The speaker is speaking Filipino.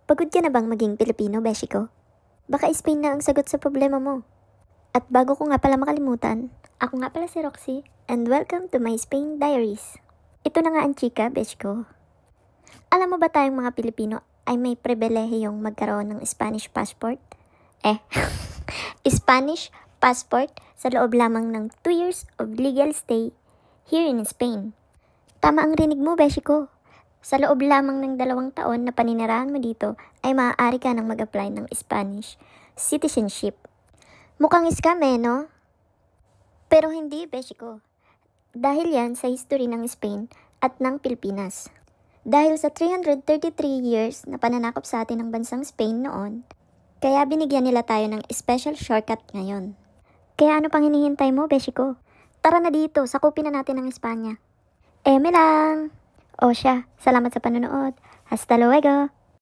Pagod ka na bang maging Pilipino, beshi ko? Baka Spain na ang sagot sa problema mo. At bago ko nga pala makalimutan, ako nga pala si Roxy, and welcome to my Spain Diaries. Ito na nga ang chika, beshi ko. Alam mo ba tayong mga Pilipino ay may pribilehiyong magkaroon ng Spanish passport? Spanish passport sa loob lamang ng 2 years of legal stay here in Spain. Tama ang rinig mo, beshi ko. Sa loob lamang ng 2 taon na paninirahan mo dito ay maaari ka nang mag-apply ng Spanish citizenship. Mukhang scam no? Pero hindi, beshi ko. Dahil yan sa history ng Spain at ng Pilipinas. Dahil sa 333 years na pananakop sa atin ng bansang Spain noon, kaya binigyan nila tayo ng special shortcut ngayon. Kaya ano pang hinihintay mo, beshi ko? Tara na dito, sakupin na natin ang Espanya. Eme lang! O siya, salamat sa panonood. Hasta luego!